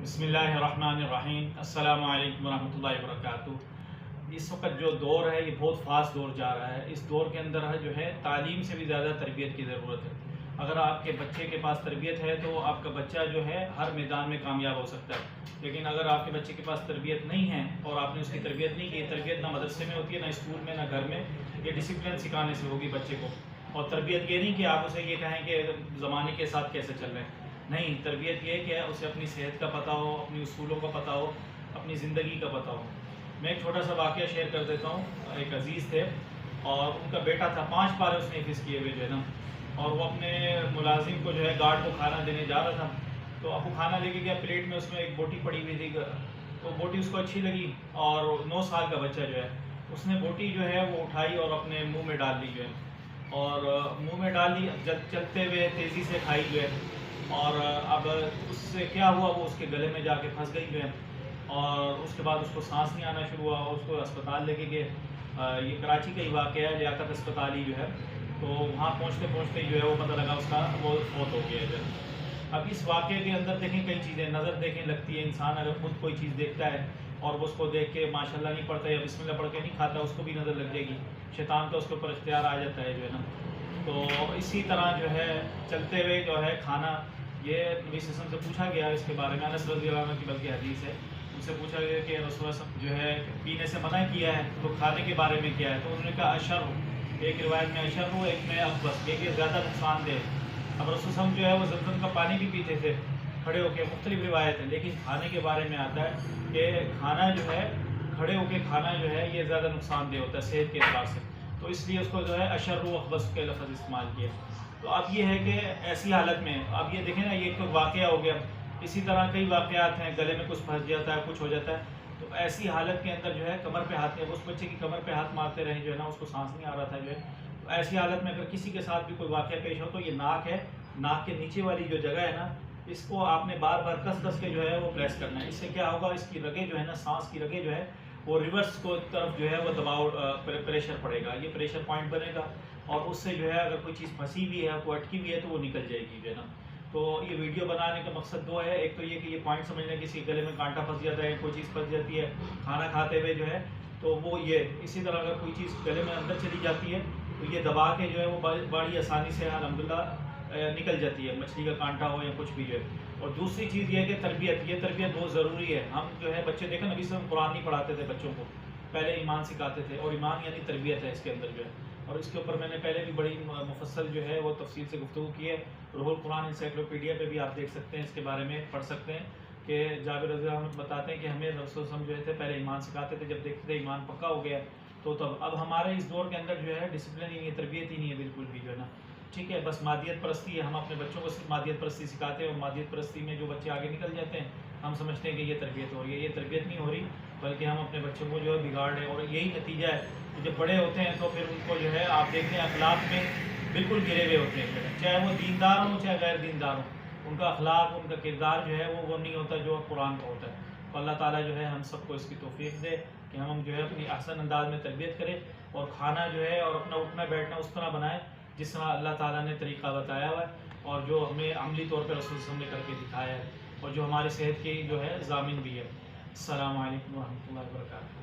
بسم اللہ الرحمن الرحیم۔ السلام علیکم ورحمۃ اللہ وبرکاتہ۔ اس وقت جو دور ہے یہ بہت فاسٹ دور جا رہا ہے۔ اس دور کے اندر جو ہے تعلیم سے بھی زیادہ تربیت کی ضرورت ہے۔ اگر آپ کے بچے کے پاس تربیت ہے تو آپ کا بچہ جو ہے ہر میدان میں کامیاب ہو سکتا ہے، لیکن اگر آپ کے بچے کے پاس تربیت نہیں ہے اور آپ نے اس کی تربیت نہیں کی، تربیت نہ مدرسے میں ہوتی ہے، نہ اسکول میں، نہ گھر میں، یہ ڈسپلن سکھانے سے ہوگی بچے کو۔ اور تربیت یہ نہیں کہ آپ اسے یہ کہیں کہ زمانے کے ساتھ کیسے چل رہے ہیں، نہیں، تربیت یہ کہ اسے اپنی صحت کا پتہ ہو، اپنی اصولوں کا پتہ ہو، اپنی زندگی کا پتہ ہو۔ میں ایک چھوٹا سا واقعہ شیئر کر دیتا ہوں۔ ایک عزیز تھے اور ان کا بیٹا تھا، 5 پارے اس نے حفظ کیے ہوئے جو ہے نا، اور وہ اپنے ملازم کو جو ہے گارڈ کو کھانا دینے جا رہا تھا، تو اب وہ کھانا لے کے گیا، پلیٹ میں اس میں ایک بوٹی پڑی ہوئی تھی، تو بوٹی اس کو اچھی لگی، اور 9 سال کا بچہ جو ہے اس نے بوٹی جو ہے وہ اٹھائی اور اپنے منہ میں ڈال لی جو ہے، اور منہ میں ڈال لی، چلتے ہوئے تیزی سے کھائی جو ہے، اور اب اس سے کیا ہوا، وہ اس کے گلے میں جا کے پھنس گئی جو ہے، اور اس کے بعد اس کو سانس نہیں آنا شروع ہوا، اور اس کو اسپتال لے کے گئے۔ یہ کراچی کا ہی واقعہ ہے، لیاقت اسپتال ہی جو ہے، تو وہاں پہنچتے پہنچتے جو ہے وہ پتہ لگا اس کا وہ فوت ہو گیا ہے۔ اب اس واقعے کے اندر دیکھیں کئی چیزیں، نظر دیکھیں لگتی ہے، انسان اگر خود کوئی چیز دیکھتا ہے اور وہ اس کو دیکھ کے ماشاءاللہ نہیں پڑھتا یا بسم اللہ پڑھ کے نہیں کھاتا، اس کو بھی نظر لگ جائے گی، شیطان کا اس کے اوپر اختیار آ جاتا ہے جو ہے نا۔ تو اسی طرح جو ہے چلتے ہوئے جو ہے کھانا، یہ نبی صلی اللہ علیہ وسلم سے پوچھا گیا اس کے بارے میں، انس رضی اللہ عنہ کی بلکہ حدیث ہے، ان سے پوچھا گیا کہ رسول اللہ صلی اللہ علیہ وسلم جو ہے پینے سے منع کیا ہے تو کھانے کے بارے میں کیا ہے، تو انہوں نے کہا اشر، ایک روایت میں اشر ہو، ایک میں اخبث، ایک یہ زیادہ نقصان دہ۔ اب رسول صلی اللہ علیہ وسلم جو ہے وہ زمزم کا پانی بھی پیتے تھے کھڑے ہو کے، مختلف روایت ہے، لیکن کھانے کے بارے میں آتا ہے کہ کھانا جو ہے کھڑے ہو کے کھانا جو ہے یہ زیادہ نقصان دہ ہوتا ہے صحت کے اعتبار سے، تو اس لیے اس کو جو ہے اشر و اخبث کے لفظ استعمال کیے۔ تو اب یہ ہے کہ ایسی حالت میں اب یہ دیکھیں نا، یہ ایک واقعہ ہو گیا، اسی طرح کئی واقعات ہیں، گلے میں کچھ پھنس جاتا ہے، کچھ ہو جاتا ہے، تو ایسی حالت کے اندر جو ہے کمر پہ ہاتھ، اس بچے کی کمر پہ ہاتھ مارتے رہے جو ہے نا، اس کو سانس نہیں آ رہا تھا جو ہے، تو ایسی حالت میں اگر کسی کے ساتھ بھی کوئی واقعہ پیش ہو تو یہ ناک ہے، ناک کے نیچے والی جو جگہ ہے نا، اس کو آپ نے بار بار کس کس کے جو ہے وہ پریس کرنا ہے۔ اس سے کیا ہوگا، اس کی رگیں جو ہے نا، سانس کی رگیں جو ہے وہ ریورس کو طرف جو ہے وہ دباؤ پریشر پڑے گا، یہ پریشر پوائنٹ بنے گا، اور اس سے جو ہے اگر کوئی چیز پھنسی ہوئی ہے، کوئی اٹکی ہوئی ہے تو وہ نکل جائے گی جو ہے نا۔ تو یہ ویڈیو بنانے کا مقصد 2 ہے، ایک تو یہ کہ یہ پوائنٹ سمجھنے، کسی گلے میں کانٹا پھنس جاتا ہے، کوئی چیز پھنس جاتی ہے کھانا کھاتے ہوئے جو ہے، تو وہ یہ اسی طرح اگر کوئی چیز گلے میں اندر چلی جاتی ہے تو یہ دبا کے جو ہے وہ بڑی آسانی سے الحمدللہ نکل جاتی ہے، مچھلی کا کانٹا ہو یا کچھ بھی جو ہے۔ اور دوسری چیز یہ ہے کہ تربیت، یہ تربیت بہت ضروری ہے۔ ہم جو ہے بچے دیکھیں، نبی صلی اللہ علیہ وسلم قرآن نہیں پڑھاتے تھے بچوں کو، پہلے ایمان سکھاتے تھے، اور ایمان یعنی تربیت ہے اس کے اندر جو ہے، اور اس کے اوپر میں نے پہلے بھی بڑی مفصل جو ہے وہ تفصیل سے گفتگو کی ہے، روح القرآن انسائکلوپیڈیا پہ بھی آپ دیکھ سکتے ہیں، اس کے بارے میں پڑھ سکتے ہیں کہ جابر رضی اللہ عنہ بتاتے ہیں کہ ہمیں رسول صلی اللہ علیہ وسلم جو تھے پہلے ایمان سکھاتے تھے، جب دیکھتے تھے ایمان پکا ہو گیا تو تب۔ اب ہمارے اس دور کے اندر جو ہے ڈسپلن ہی نہیں ہے، تربیت ہی نہیں ہے بالکل بھی جو ہے نا، ٹھیک ہے، بس مادیت پرستی ہے، ہم اپنے بچوں کو صرف مادیت پرستی سکھاتے ہیں، اور مادیت پرستی میں جو بچے آگے نکل جاتے ہیں ہم سمجھتے ہیں کہ یہ تربیت ہو رہی ہے، یہ تربیت نہیں ہو رہی، بلکہ ہم اپنے بچوں کو جو ہے بگاڑ رہے ہیں، اور یہی نتیجہ ہے کہ جب بڑے ہوتے ہیں تو پھر ان کو جو ہے آپ دیکھتے ہیں اخلاق میں بالکل گرے ہوئے ہوتے ہیں، چاہے وہ دیندار ہوں چاہے غیر دیندار ہوں، ان کا اخلاق، ان کا کردار جو ہے وہ نہیں ہوتا جو قرآن کا ہوتا ہے۔ تو اللہ تعالیٰ جو ہے ہم سب کو اس کی توفیق دے کہ ہم جو ہے اپنی احسن انداز میں تربیت کریں، اور کھانا جو ہے اور اپنا اٹھنا بیٹھنا اس طرح بنائیں جس طرح اللہ تعالیٰ نے طریقہ بتایا ہوا ہے، اور جو ہمیں عملی طور پہ رسول صلی اللہ علیہ وسلم نے کر کے دکھایا ہے، اور جو ہماری صحت کی جو ہے ضامن بھی ہے۔ السلام علیکم ورحمۃ اللہ وبرکاتہ۔